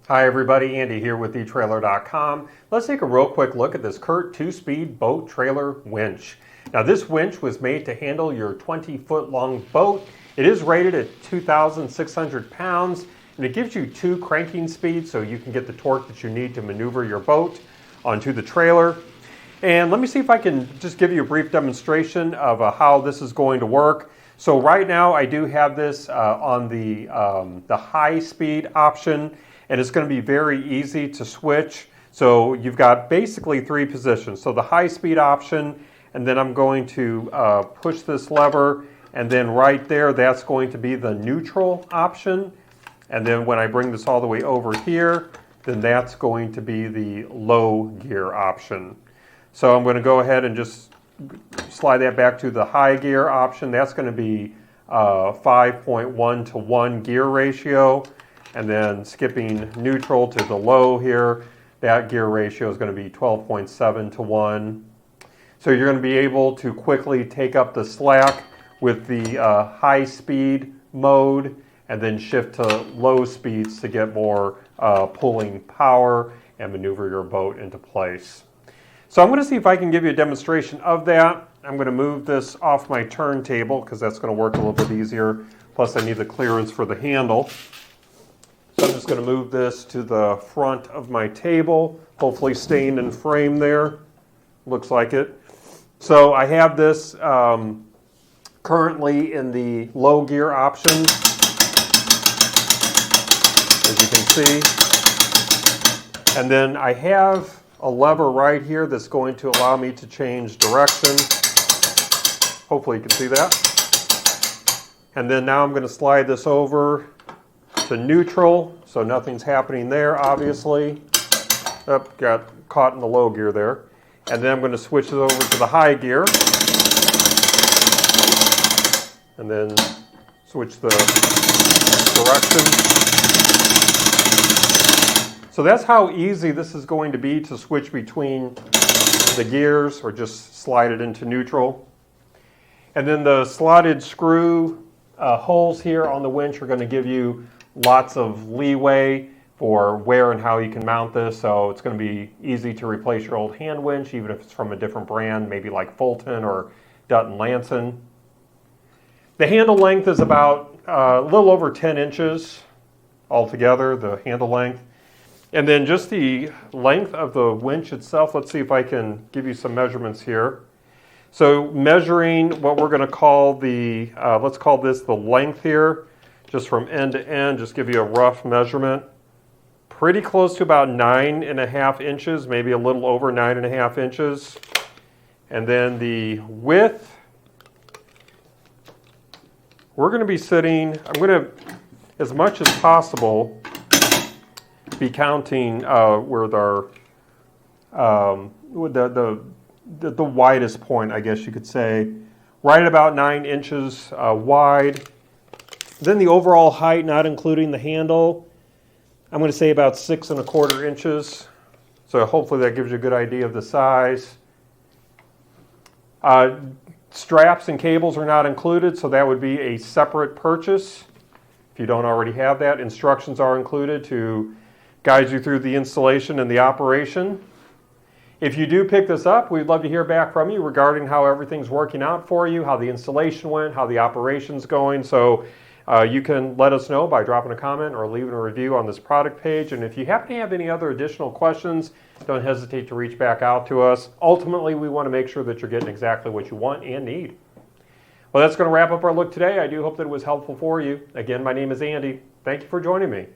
Hi everybody, Andy here with etrailer.com. Let's take a real quick look at this CURT 2-speed boat trailer winch. Now this winch was made to handle your 20-foot long boat. It is rated at 2,600 pounds and it gives you 2 cranking speeds so you can get the torque that you need to maneuver your boat onto the trailer. And let me see if I can just give you a brief demonstration of how this is going to work. So right now I do have this on the high speed option, and it's going to be very easy to switch. So you've got basically 3 positions. So the high speed option, and then I'm going to push this lever, and then right there that's going to be the neutral option. And then when I bring this all the way over here, then that's going to be the low gear option. So I'm going to go ahead and just slide that back to the high gear option. That's going to be 5.1 to 1 gear ratio. And then skipping neutral to the low here, that gear ratio is going to be 12.7 to 1. So you're going to be able to quickly take up the slack with the high speed mode and then shift to low speeds to get more pulling power and maneuver your boat into place. So I'm going to see if I can give you a demonstration of that. I'm going to move this off my turntable because that's going to work a little bit easier. Plus I need the clearance for the handle. So I'm just going to move this to the front of my table, hopefully staying in frame there. Looks like it. So I have this currently in the low gear option, as you can see. And then I have a lever right here that's going to allow me to change direction. Hopefully you can see that. And then now I'm going to slide this over to neutral, so nothing's happening there, obviously. Oh, got caught in the low gear there. And then I'm going to switch it over to the high gear. And then switch the direction. So that's how easy this is going to be to switch between the gears or just slide it into neutral. And then the slotted screw holes here on the winch are going to give you lots of leeway for where and how you can mount this, so it's going to be easy to replace your old hand winch, even if it's from a different brand, maybe like Fulton or Dutton Lanson. The handle length is about a little over 10 inches altogether, the handle length. And then just the length of the winch itself, let's see if I can give you some measurements here. So measuring what we're going to call the, let's call this the length here, just from end to end, just give you a rough measurement. Pretty close to about 9.5 inches, maybe a little over 9.5 inches. And then the width, we're going to be sitting, I'm going to, as much as possible, be counting where the widest point, I guess you could say, right at about 9 inches wide. Then the overall height, not including the handle, I'm going to say about 6.25 inches. So hopefully that gives you a good idea of the size. Straps and cables are not included, so that would be a separate purchase if you don't already have that. Instructions are included to guide you through the installation and the operation. If you do pick this up, we'd love to hear back from you regarding how everything's working out for you, how the installation went, how the operation's going. So you can let us know by dropping a comment or leaving a review on this product page. And if you happen to have any other additional questions, don't hesitate to reach back out to us. Ultimately, we want to make sure that you're getting exactly what you want and need. Well, that's going to wrap up our look today. I do hope that it was helpful for you. Again, my name is Andy. Thank you for joining me.